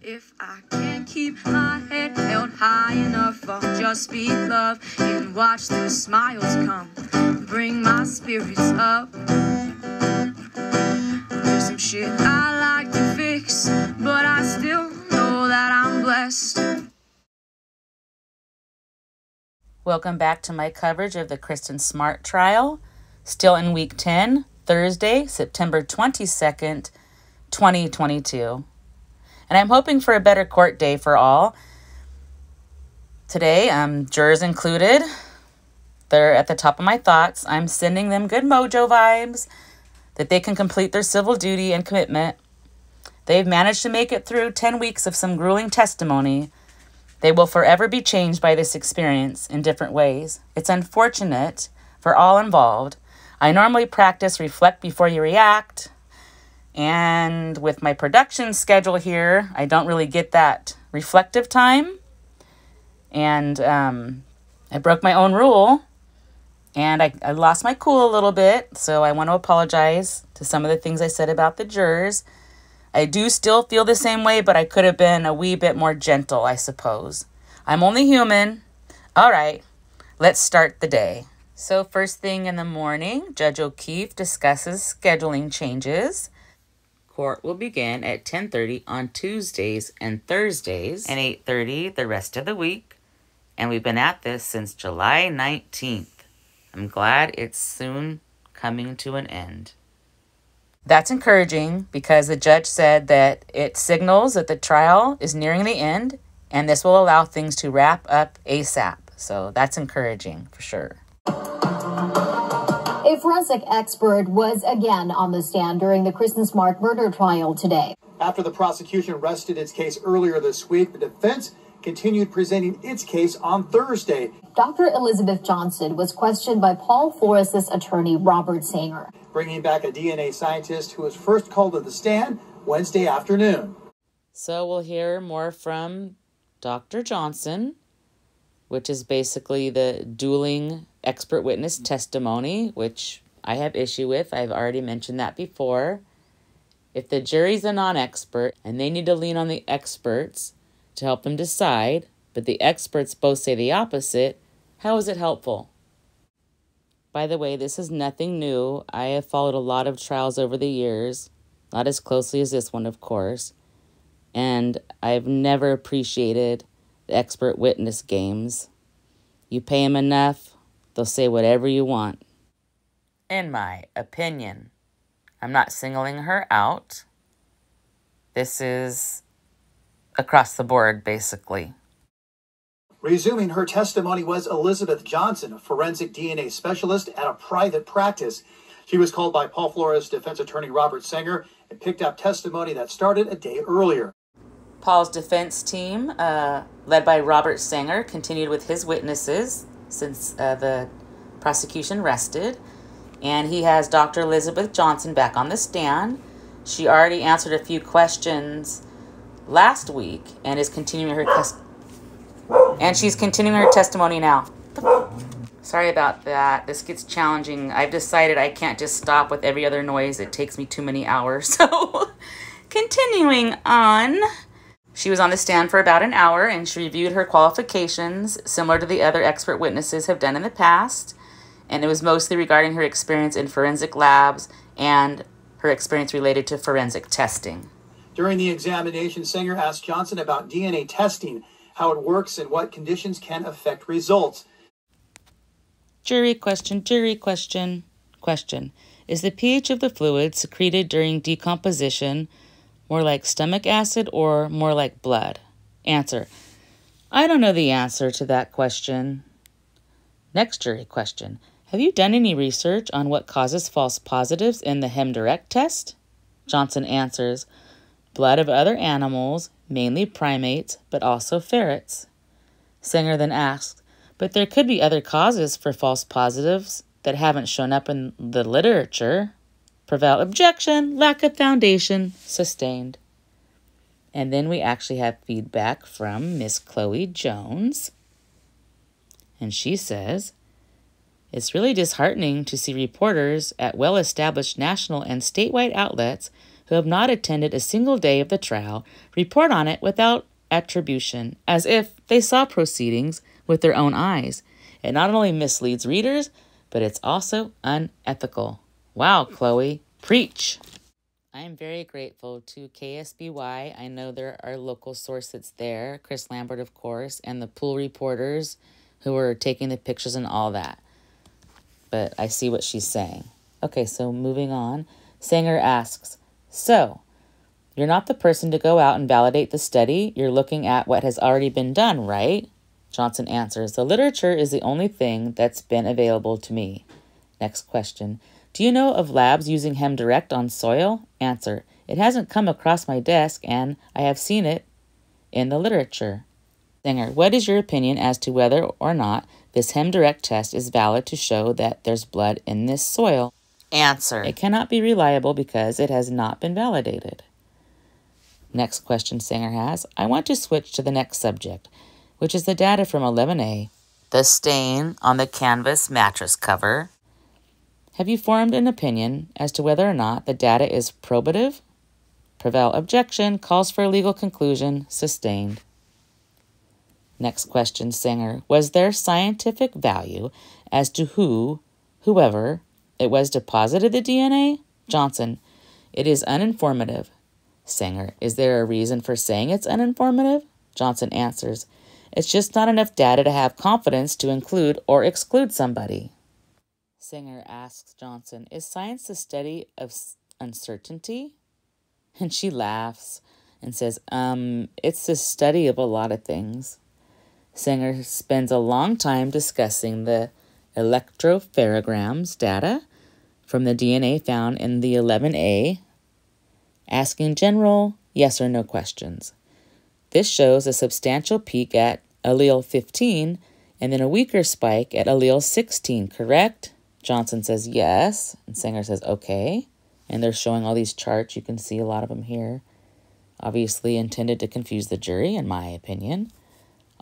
If I can't keep my head held high enough, I'll just speak love and watch the smiles come, bring my spirits up. There's some shit I like to fix, but I still know that I'm blessed. Welcome back to my coverage of the Kristen Smart trial. Still in week 10, Thursday, September 22nd, 2022. And I'm hoping for a better court day for all. Today, jurors included. They're at the top of my thoughts. I'm sending them good mojo vibes that they can complete their civil duty and commitment. They've managed to make it through 10 weeks of some grueling testimony. They will forever be changed by this experience in different ways. It's unfortunate for all involved. I normally practice reflect before you react. And with my production schedule here, I don't really get that reflective time. And I broke my own rule. And I lost my cool a little bit. So I want to apologize to some of the things I said about the jurors. I do still feel the same way, but I could have been a wee bit more gentle, I suppose. I'm only human. All right, let's start the day. So first thing in the morning, Judge O'Keefe discusses scheduling changes. Court will begin at 10:30 on Tuesdays and Thursdays, and 8:30 the rest of the week. And we've been at this since July 19th. I'm glad it's soon coming to an end. That's encouraging because the judge said that it signals that the trial is nearing the end, and this will allow things to wrap up ASAP. So that's encouraging for sure. A forensic expert was again on the stand during the Kristen Smart murder trial today. After the prosecution rested its case earlier this week, the defense continued presenting its case on Thursday. Dr. Elizabeth Johnson was questioned by Paul Flores' attorney, Robert Sanger, bringing back a DNA scientist who was first called to the stand Wednesday afternoon. So we'll hear more from Dr. Johnson, which is basically the dueling expert witness testimony, which I have issue with. I've already mentioned that before. If the jury's a non-expert and they need to lean on the experts to help them decide, but the experts both say the opposite, how is it helpful? By the way, this is nothing new. I have followed a lot of trials over the years, not as closely as this one, of course, and I've never appreciated the expert witness games. You pay them enough, they'll say whatever you want. In my opinion, I'm not singling her out. This is across the board, basically. Resuming her testimony was Elizabeth Johnson, a forensic DNA specialist at a private practice. She was called by Paul Flores' defense attorney Robert Sanger and picked up testimony that started a day earlier. Paul's defense team, led by Robert Sanger, continued with his witnesses since the prosecution rested. And he has Dr. Elizabeth Johnson back on the stand. She already answered a few questions last week and is continuing her she's continuing her testimony now. Sorry about that. This gets challenging. I've decided I can't just stop with every other noise. It takes me too many hours. So continuing on, she was on the stand for about an hour and she reviewed her qualifications similar to the other expert witnesses have done in the past. And it was mostly regarding her experience in forensic labs and her experience related to forensic testing. During the examination, Sanger asked Johnson about DNA testing, how it works, and what conditions can affect results. Jury question, jury question. Question. Is the pH of the fluid secreted during decomposition more like stomach acid or more like blood? Answer. I don't know the answer to that question. Next jury question. Have you done any research on what causes false positives in the HemDirect test? Johnson answers, blood of other animals, mainly primates, but also ferrets. Sanger then asks, but there could be other causes for false positives that haven't shown up in the literature. Prevail objection, lack of foundation, sustained. And then we actually have feedback from Miss Chloe Jones. And she says, it's really disheartening to see reporters at well-established national and statewide outlets who have not attended a single day of the trial report on it without attribution, as if they saw proceedings with their own eyes. It not only misleads readers, but it's also unethical. Wow, Chloe, preach! I am very grateful to KSBY. I know there are local sources there, Chris Lambert, of course, and the pool reporters who are taking the pictures and all that. But I see what she's saying. Okay, so moving on. Sanger asks, so, you're not the person to go out and validate the study. You're looking at what has already been done, right? Johnson answers, the literature is the only thing that's been available to me. Next question. Do you know of labs using HemDirect on soil? Answer. It hasn't come across my desk, and I have seen it in the literature. Sanger, what is your opinion as to whether or not this HemDirect test is valid to show that there's blood in this soil? Answer. It cannot be reliable because it has not been validated. Next question Sanger has. I want to switch to the next subject, which is the data from 11A, the stain on the canvas mattress cover. Have you formed an opinion as to whether or not the data is probative? Prevail objection, calls for a legal conclusion, sustained. Next question, Sanger. Was there scientific value as to whoever it was deposited the DNA? Johnson. It is uninformative. Sanger. Is there a reason for saying it's uninformative? Johnson answers. It's just not enough data to have confidence to include or exclude somebody. Sanger asks Johnson, is science the study of uncertainty? And she laughs and says, it's the study of a lot of things. Sanger spends a long time discussing the electropherograms data from the DNA found in the 11A, asking general yes or no questions. This shows a substantial peak at allele 15 and then a weaker spike at allele 16, correct? Johnson says yes, and Sanger says okay. And they're showing all these charts. You can see a lot of them here. Obviously intended to confuse the jury, in my opinion.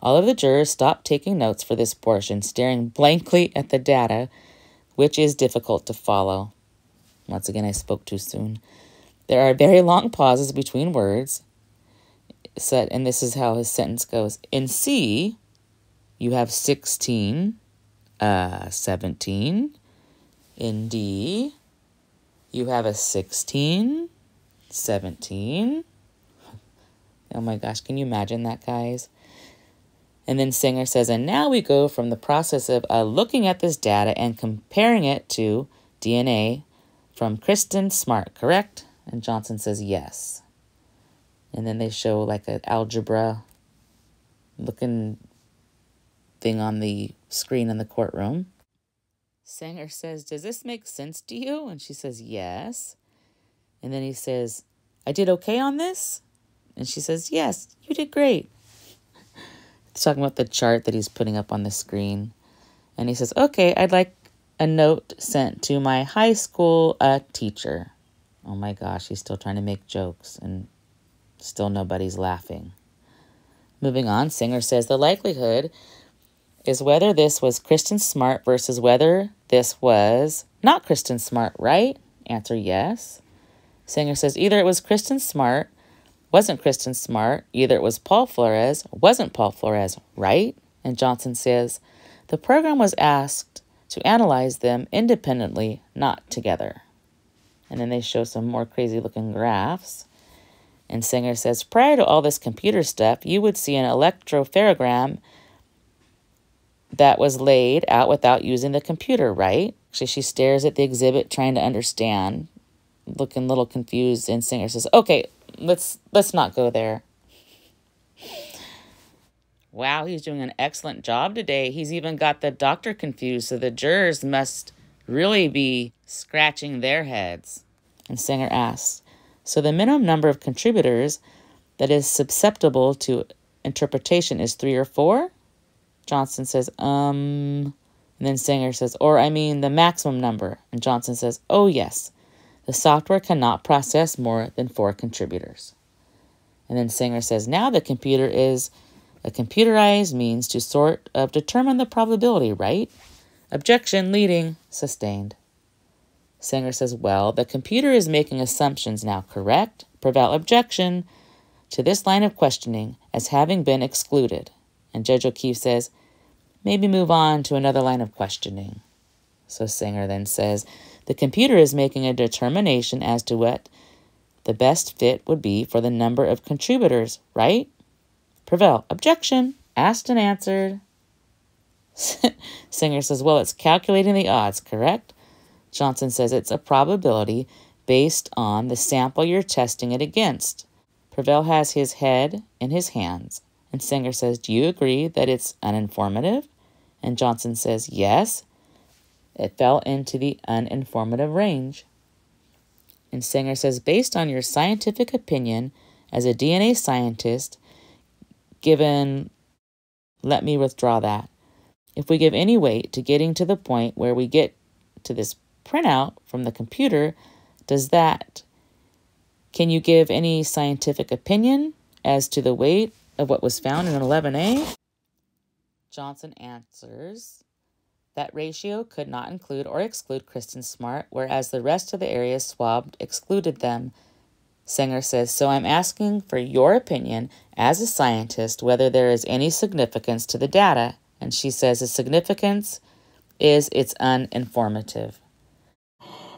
All of the jurors stopped taking notes for this portion, staring blankly at the data, which is difficult to follow. Once again, I spoke too soon. There are very long pauses between words, and this is how his sentence goes. In C, you have 16, 17. In D, you have a 16, 17. Oh my gosh, can you imagine that, guys? And then Sanger says, and now we go from the process of looking at this data and comparing it to DNA from Kristen Smart, correct? And Johnson says yes. And then they show like an algebra looking thing on the screen in the courtroom. Sanger says, does this make sense to you? And she says, yes. And then he says, I did okay on this? And she says, yes, you did great. He's talking about the chart that he's putting up on the screen. And he says, okay, I'd like a note sent to my high school teacher. Oh my gosh, he's still trying to make jokes and still nobody's laughing. Moving on, Sanger says the likelihood is whether this was Kristen Smart versus whether this was not Kristen Smart, right? Answer yes. Sanger says either it was Kristen Smart, wasn't Kristen Smart, either it was Paul Flores, wasn't Paul Flores, right? And Johnson says the program was asked to analyze them independently, not together. And then they show some more crazy looking graphs. And Sanger says, prior to all this computer stuff, you would see an electropherogram that was laid out without using the computer, right? Actually, she stares at the exhibit trying to understand, looking a little confused, and Sanger says, okay, let's not go there. Wow, he's doing an excellent job today. He's even got the doctor confused, so the jurors must really be scratching their heads. And Sanger asks, so the minimum number of contributors that is susceptible to interpretation is 3 or 4? Johnson says, And then Sanger says, or I mean the maximum number. And Johnson says, oh yes, the software cannot process more than 4 contributors. And then Sanger says, now the computer is a computerized means to sort of determine the probability, right? Objection, leading, sustained. Singer says, well, the computer is making assumptions now, correct? Prevail objection to this line of questioning as having been excluded. And Judge O'Keefe says, maybe move on to another line of questioning. So Singer then says, the computer is making a determination as to what the best fit would be for the number of contributors, right? Prevail objection, asked and answered. Singer says, well, it's calculating the odds, correct? Johnson says it's a probability based on the sample you're testing it against. Prevail has his head in his hands. And Singer says, do you agree that it's uninformative? And Johnson says, yes. It fell into the uninformative range. And Singer says, based on your scientific opinion as a DNA scientist, given, let me withdraw that. If we give any weight to getting to the point where we get to this printout from the computer, can you give any scientific opinion as to the weight of what was found in 11A? Johnson answers, that ratio could not include or exclude Kristen Smart, whereas the rest of the areas swabbed excluded them. Singer says, so I'm asking for your opinion as a scientist whether there is any significance to the data. And she says the significance is it's uninformative.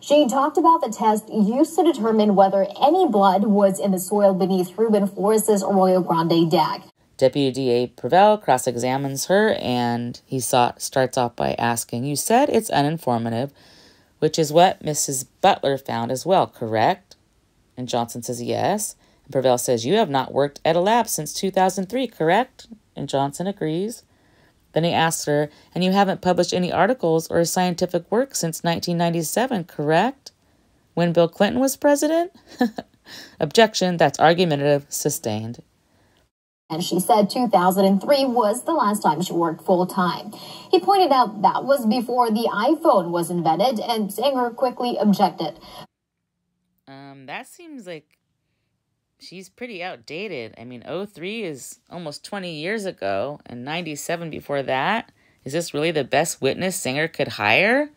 She talked about the test used to determine whether any blood was in the soil beneath Ruben Flores' Arroyo Grande deck. Deputy DA Prevail cross-examines her, and he starts off by asking, you said it's uninformative, which is what Mrs. Butler found as well, correct? And Johnson says, yes. And Prevail says, you have not worked at a lab since 2003, correct? And Johnson agrees. Then he asks her, and you haven't published any articles or scientific work since 1997, correct? When Bill Clinton was president? Objection, that's argumentative, sustained. And she said 2003 was the last time she worked full-time. He pointed out that was before the iPhone was invented, and Singer quickly objected. That seems like she's pretty outdated. I mean, 03 is almost 20 years ago, and 97 before that. Is this really the best witness Singer could hire?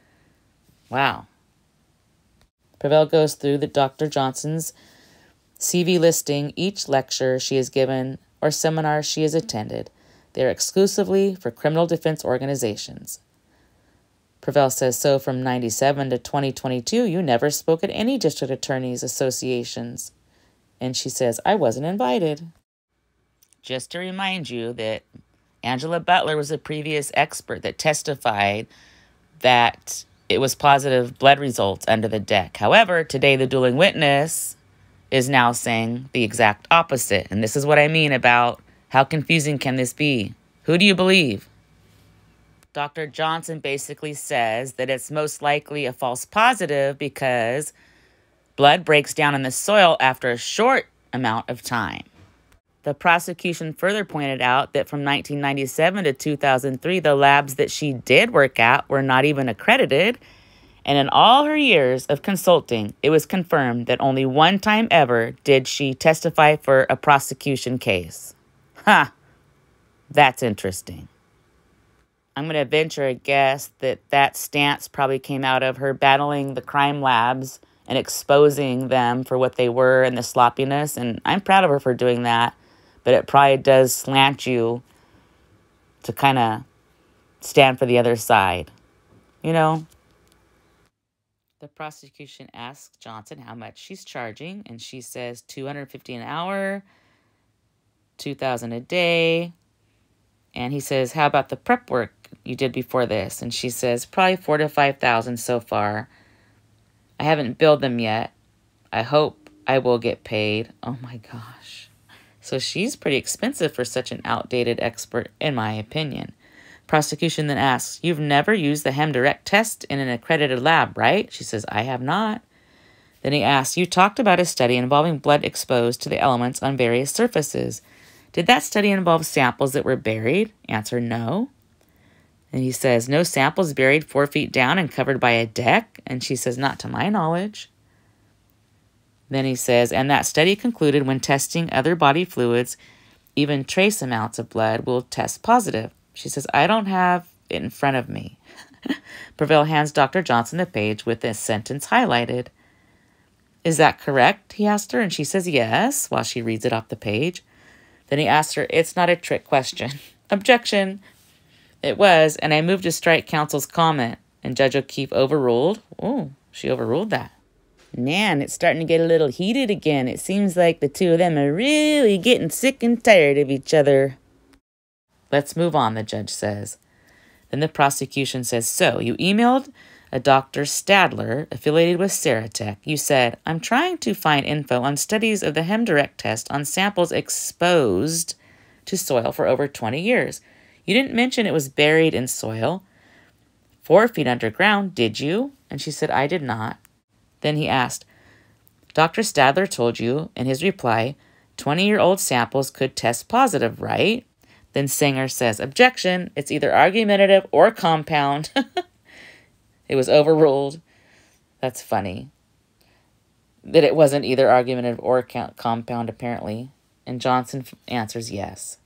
Wow. Prevail goes through the Dr. Johnson's CV listing each lecture she has given or seminar she has attended. They are exclusively for criminal defense organizations. Prevail says, so from 97 to 2022, you never spoke at any district attorneys associations. And she says, I wasn't invited. Just to remind you that Angela Butler was a previous expert that testified that it was positive blood results under the deck. However, today the dueling witness is now saying the exact opposite. And this is what I mean about how confusing can this be? Who do you believe? Dr. Johnson basically says that it's most likely a false positive because blood breaks down in the soil after a short amount of time. The prosecution further pointed out that from 1997 to 2003, the labs that she did work at were not even accredited. And in all her years of consulting, it was confirmed that only one time ever did she testify for a prosecution case. Ha! That's interesting. I'm going to venture a guess that that stance probably came out of her battling the crime labs and exposing them for what they were and the sloppiness. And I'm proud of her for doing that. But it probably does slant you to kind of stand for the other side. You know? The prosecution asks Johnson how much she's charging. And she says $250 an hour, $2,000 a day. And he says, how about the prep work you did before this? And she says, probably $4,000 to $5,000 so far. I haven't billed them yet. I hope I will get paid. Oh my gosh. So she's pretty expensive for such an outdated expert, in my opinion. Prosecution then asks, you've never used the HemDirect test in an accredited lab, right? She says, I have not. Then he asks, you talked about a study involving blood exposed to the elements on various surfaces. Did that study involve samples that were buried? Answer, no. And he says, no samples buried 4 feet down and covered by a deck? And she says, not to my knowledge. Then he says, and that study concluded when testing other body fluids, even trace amounts of blood will test positive. She says, I don't have it in front of me. Prevail hands Dr. Johnson the page with this sentence highlighted. Is that correct? He asked her, and she says yes while she reads it off the page. Then he asked her, it's not a trick question. Objection. It was, and I moved to strike counsel's comment, and Judge O'Keefe overruled. Oh, she overruled that. Man, it's starting to get a little heated again. It seems like the two of them are really getting sick and tired of each other. Let's move on, the judge says. Then the prosecution says, so you emailed a Dr. Stadler affiliated with Ceratec. You said, I'm trying to find info on studies of the HemDirect test on samples exposed to soil for over 20 years. You didn't mention it was buried in soil 4 feet underground, did you? And she said, I did not. Then he asked, Dr. Stadler told you in his reply, 20-year-old samples could test positive, right? Then Singer says, objection, it's either argumentative or compound. It was overruled. That's funny. That it wasn't either argumentative or compound, apparently. And Johnson answers yes.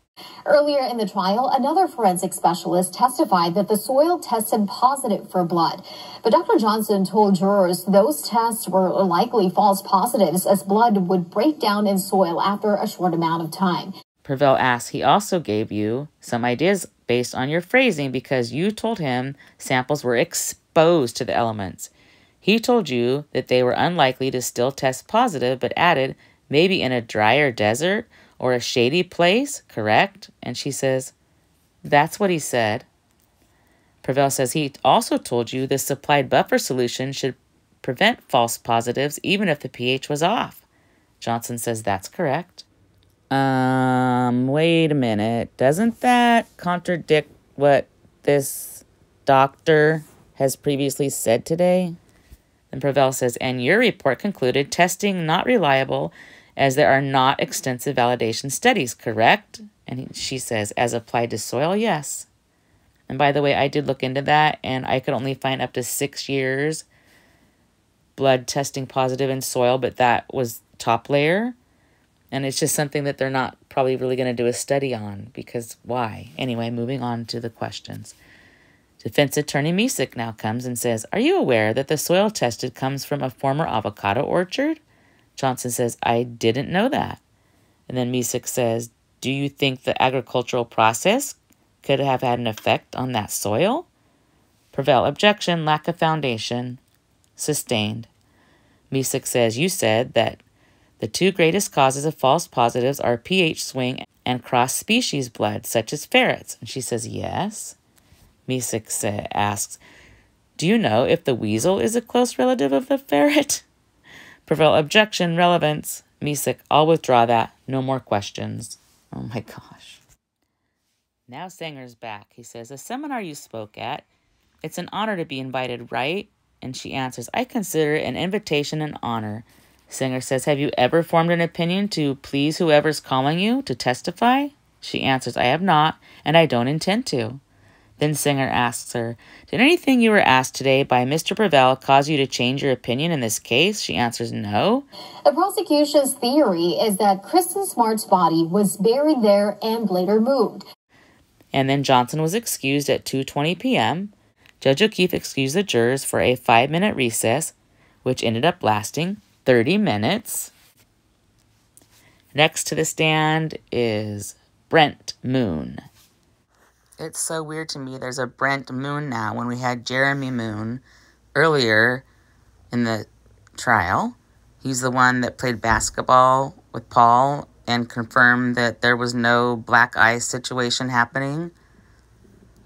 Earlier in the trial, another forensic specialist testified that the soil tested positive for blood. But Dr. Johnson told jurors those tests were likely false positives, as blood would break down in soil after a short amount of time. Prevail asks, he also gave you some ideas based on your phrasing because you told him samples were exposed to the elements. He told you that they were unlikely to still test positive, but added, maybe in a drier desert or a shady place, correct? And she says, that's what he said. Prevail says he also told you the supplied buffer solution should prevent false positives even if the pH was off. Johnson says that's correct. Wait a minute. Doesn't that contradict what this doctor has previously said today? And Prevail says, and your report concluded testing not reliable as there are not extensive validation studies, correct? And she says, as applied to soil, yes. And by the way, I did look into that, and I could only find up to 6 years blood testing positive in soil, but that was top layer. And it's just something that they're not probably really going to do a study on, because why? Anyway, moving on to the questions. Defense attorney Misek now comes and says, are you aware that the soil tested comes from a former avocado orchard? Johnson says, I didn't know that. And then Misek says, do you think the agricultural process could have had an effect on that soil? Prevail, objection, lack of foundation. Sustained. Misek says, you said that the two greatest causes of false positives are pH swing and cross-species blood, such as ferrets. And she says, yes. Misek asks, do you know if the weasel is a close relative of the ferret? Prevail, objection, relevance. Misek, I'll withdraw that. No more questions. Oh my gosh. Now Sanger's back. He says, the seminar you spoke at, it's an honor to be invited, right? And she answers, I consider an invitation an honor. Singer says, have you ever formed an opinion to please whoever's calling you to testify? She answers, I have not, and I don't intend to. Then Singer asks her, did anything you were asked today by Mr. Prevail cause you to change your opinion in this case? She answers, no. The prosecution's theory is that Kristen Smart's body was buried there and later moved. And then Johnson was excused at 2:20 p.m. Judge O'Keefe excused the jurors for a 5-minute recess, which ended up lasting 30 minutes. Next to the stand is Brent Moon. It's so weird to me there's a Brent Moon now when we had Jeremy Moon earlier in the trial. He's the one that played basketball with Paul and confirmed that there was no black eye situation happening.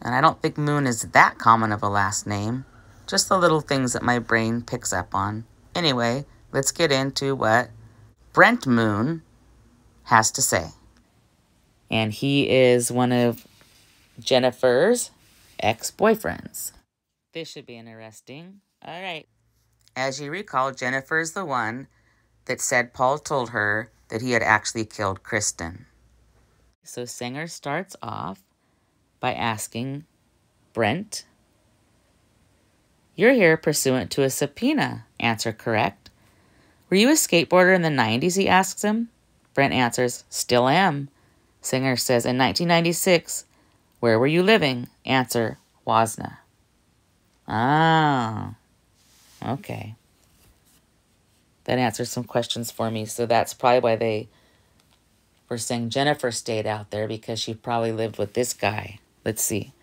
And I don't think Moon is that common of a last name. Just the little things that my brain picks up on. Anyway, let's get into what Brent Moon has to say. And he is one of Jennifer's ex-boyfriends. This should be interesting. All right. As you recall, Jennifer is the one that said Paul told her that he had actually killed Kristen. So Singer starts off by asking Brent, you're here pursuant to a subpoena. Answer correct. Were you a skateboarder in the 90s, he asks him. Brent answers, still am. Singer says, in 1996, where were you living? Answer, Wasna. Ah, okay. That answers some questions for me. So that's probably why they were saying Jennifer stayed out there, because she probably lived with this guy. Let's see.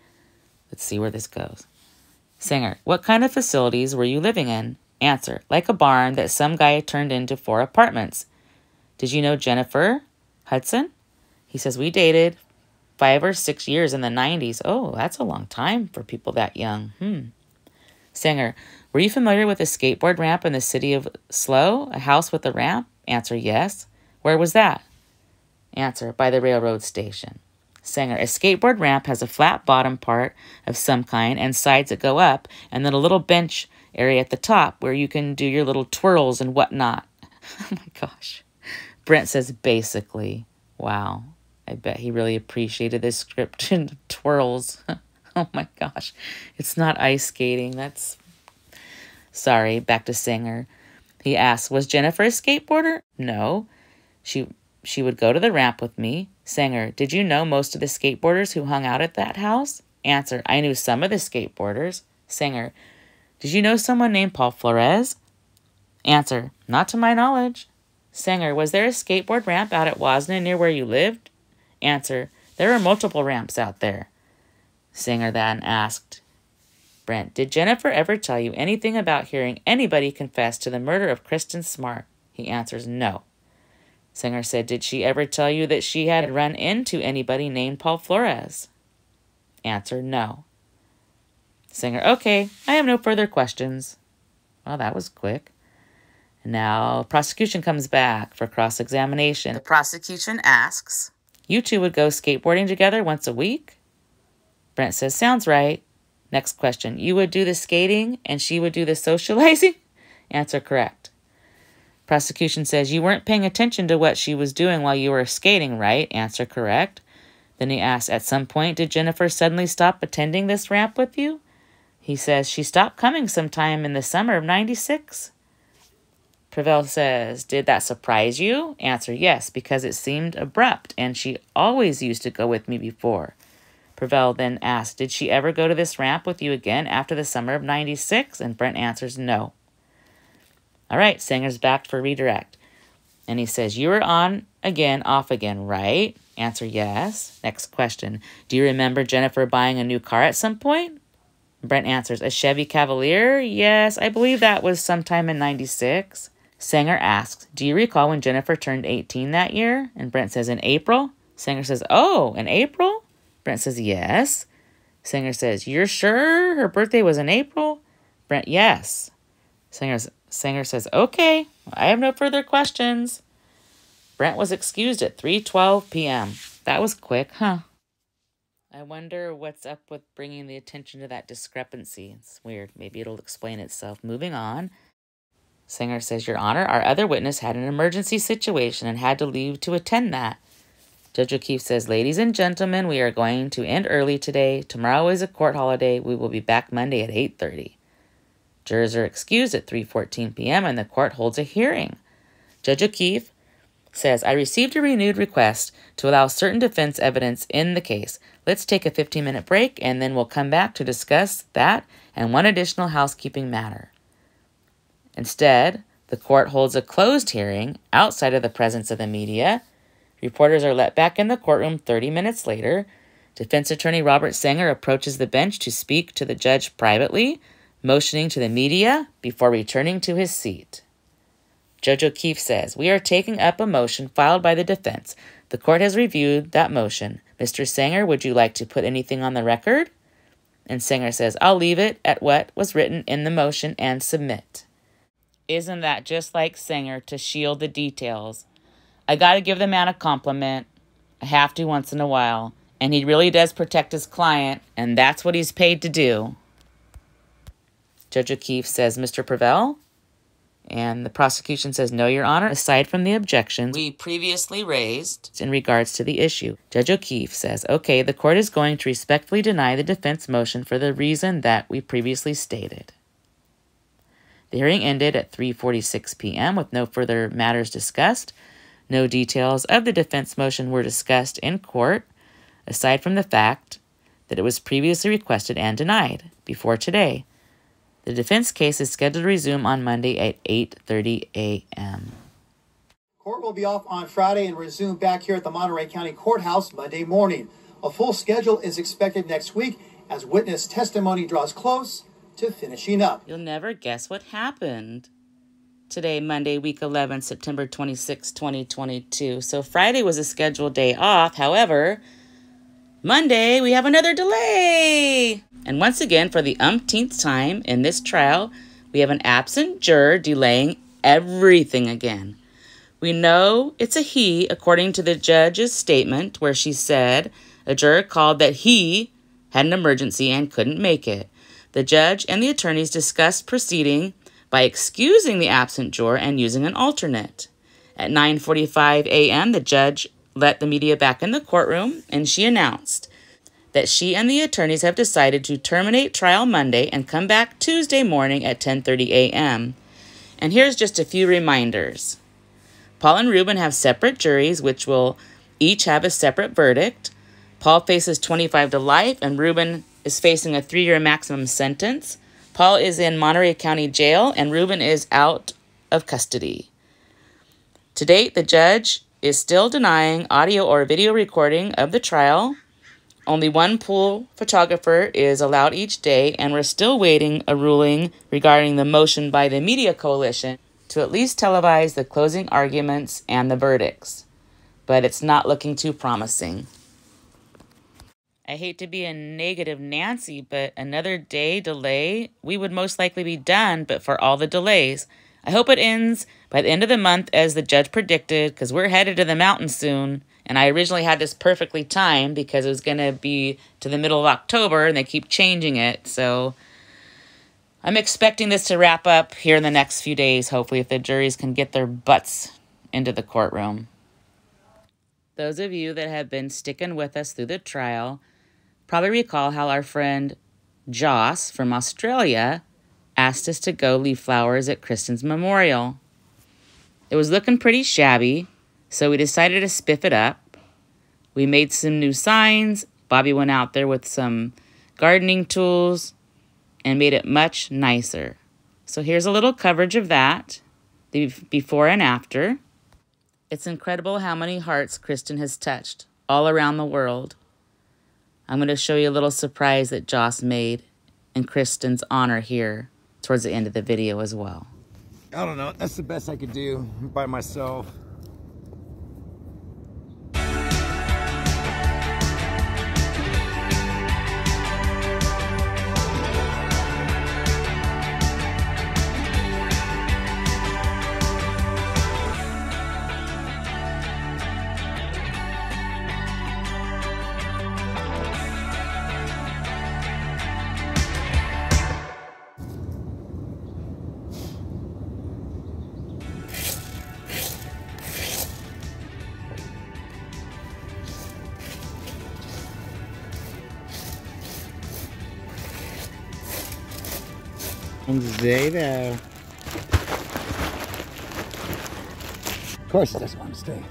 Let's see where this goes. Singer, what kind of facilities were you living in? Answer, like a barn that some guy turned into 4 apartments. Did you know Jennifer Hudson? He says, we dated 5 or 6 years in the 90s. Oh, that's a long time for people that young. Singer, were you familiar with a skateboard ramp in the city of Slough? A house with a ramp? Answer, yes. Where was that? Answer, by the railroad station. Singer, a skateboard ramp has a flat bottom part of some kind and sides that go up, and then a little bench area at the top where you can do your little twirls and whatnot. Oh my gosh. Brent says, basically. Wow. I bet he really appreciated this script and twirls. Oh my gosh. It's not ice skating. That's... Sorry, back to Singer. He asks, was Jennifer a skateboarder? No. She would go to the ramp with me. Singer, did you know most of the skateboarders who hung out at that house? Answer, I knew some of the skateboarders. Singer, did you know someone named Paul Flores? Answer, not to my knowledge. Singer, was there a skateboard ramp out at Wasna near where you lived? Answer, there are multiple ramps out there. Singer then asked Brent, did Jennifer ever tell you anything about hearing anybody confess to the murder of Kristen Smart? He answers, no. Singer said, did she ever tell you that she had run into anybody named Paul Flores? Answer, no. Singer, okay, I have no further questions. Well, that was quick. Now, prosecution comes back for cross-examination. The prosecution asks, you two would go skateboarding together once a week? Brent says, sounds right. Next question, you would do the skating and she would do the socializing? Answer, correct. Prosecution says, you weren't paying attention to what she was doing while you were skating, right? Answer, correct. Then he asks, at some point, did Jennifer suddenly stop attending this ramp with you? He says, she stopped coming sometime in the summer of 96. Prevel says, did that surprise you? Answer, yes, because it seemed abrupt, and she always used to go with me before. Prevel then asks, did she ever go to this ramp with you again after the summer of 96? And Brent answers, no. All right, Singer's back for redirect. And he says, you were on again, off again, right? Answer, yes. Next question, do you remember Jennifer buying a new car at some point? Brent answers, a Chevy Cavalier? Yes, I believe that was sometime in 96. Singer asks, do you recall when Jennifer turned 18 that year? And Brent says, in April? Singer says, oh, in April? Brent says, yes. Singer says, you're sure her birthday was in April? Brent, yes. Singer says, okay, I have no further questions. Brent was excused at 3:12 p.m. That was quick, huh? I wonder what's up with bringing the attention to that discrepancy. It's weird. Maybe it'll explain itself. Moving on. Singer says, Your Honor, our other witness had an emergency situation and had to leave to attend that. Judge O'Keefe says, Ladies and gentlemen, we are going to end early today. Tomorrow is a court holiday. We will be back Monday at 8:30. Jurors are excused at 3:14 p.m. and the court holds a hearing. Judge O'Keefe says, I received a renewed request to allow certain defense evidence in the case. Let's take a 15-minute break and then we'll come back to discuss that and one additional housekeeping matter. Instead, the court holds a closed hearing outside of the presence of the media. Reporters are let back in the courtroom 30 minutes later. Defense attorney Robert Sanger approaches the bench to speak to the judge privately, motioning to the media before returning to his seat. Judge O'Keefe says, We are taking up a motion filed by the defense. The court has reviewed that motion. Mr. Sanger, would you like to put anything on the record? And Sanger says, I'll leave it at what was written in the motion and submit. Isn't that just like Sanger to shield the details? I got to give the man a compliment. I have to once in a while. And he really does protect his client, and that's what he's paid to do. Judge O'Keefe says, Mr. Prevel? And the prosecution says, No, Your Honor, aside from the objections we previously raised in regards to the issue. Judge O'Keefe says, Okay, the court is going to respectfully deny the defense motion for the reason that we previously stated. The hearing ended at 3:46 p.m. with no further matters discussed. No details of the defense motion were discussed in court, aside from the fact that it was previously requested and denied before today. The defense case is scheduled to resume on Monday at 8:30 a.m. Court will be off on Friday and resume back here at the Monterey County Courthouse Monday morning. A full schedule is expected next week as witness testimony draws close to finishing up. You'll never guess what happened. Today, Monday, week 11, September 26, 2022. So Friday was a scheduled day off. However, Monday, we have another delay. And once again, for the umpteenth time in this trial, we have an absent juror delaying everything again. We know it's a he, according to the judge's statement, where she said a juror called that he had an emergency and couldn't make it. The judge and the attorneys discussed proceeding by excusing the absent juror and using an alternate. At 9:45 a.m., the judge let the media back in the courtroom, and she announced that she and the attorneys have decided to terminate trial Monday and come back Tuesday morning at 10:30 a.m. And here's just a few reminders. Paul and Ruben have separate juries, which will each have a separate verdict. Paul faces 25 to life, and Ruben is facing a 3-year maximum sentence. Paul is in Monterey County Jail, and Ruben is out of custody. To date, the judge is still denying audio or video recording of the trial. Only one pool photographer is allowed each day, and we're still waiting a ruling regarding the motion by the Media Coalition to at least televise the closing arguments and the verdicts. But it's not looking too promising. I hate to be a negative Nancy, but another day delay, we would most likely be done, but for all the delays. I hope it ends by the end of the month as the judge predicted, because we're headed to the mountains soon. And I originally had this perfectly timed because it was going to be to the middle of October, and they keep changing it. So I'm expecting this to wrap up here in the next few days, hopefully, if the juries can get their butts into the courtroom. Those of you that have been sticking with us through the trial probably recall how our friend Joss from Australia asked us to go leave flowers at Kristen's memorial. It was looking pretty shabby, so we decided to spiff it up. We made some new signs. Bobby went out there with some gardening tools and made it much nicer. So here's a little coverage of that, the before and after. It's incredible how many hearts Kristen has touched all around the world. I'm going to show you a little surprise that Joss made in Kristen's honor here towards the end of the video as well. I don't know. That's the best I could do by myself. And Zeta. Of course he doesn't want to stay.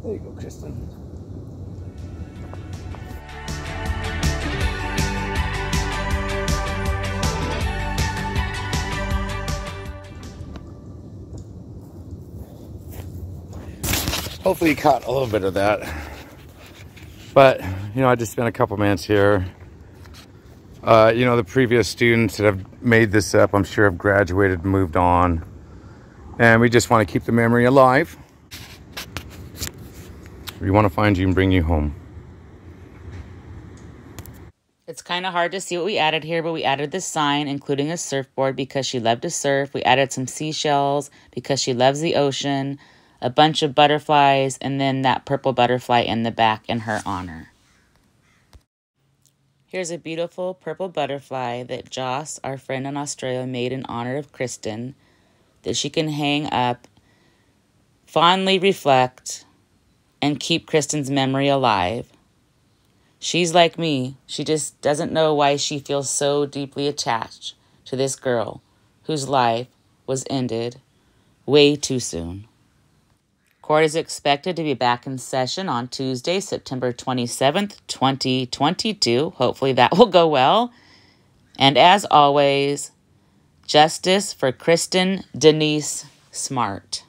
There you go, Kristen. Hopefully you caught a little bit of that. But, you know, I just spent a couple minutes here. You know, the previous students that have made this up, I'm sure have graduated and moved on. And we just want to keep the memory alive. We want to find you and bring you home. It's kind of hard to see what we added here, but we added this sign, including a surfboard because she loved to surf. We added some seashells because she loves the ocean, a bunch of butterflies, and then that purple butterfly in the back in her honor. Here's a beautiful purple butterfly that Joss, our friend in Australia, made in honor of Kristen, that she can hang up, fondly reflect, and keep Kristen's memory alive. She's like me. She just doesn't know why she feels so deeply attached to this girl whose life was ended way too soon. Court is expected to be back in session on Tuesday, September 27th, 2022. Hopefully that will go well. And as always, justice for Kristen Denise Smart.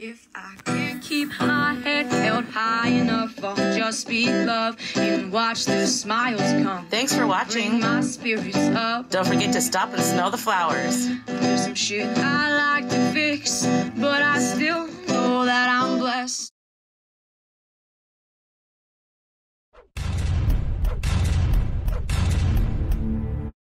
If I can't keep my head held high enough, I'll just speak love and watch the smiles come. Thanks for watching. Bring my spirits up. Don't forget to stop and smell the flowers. There's some shit I like to fix, but I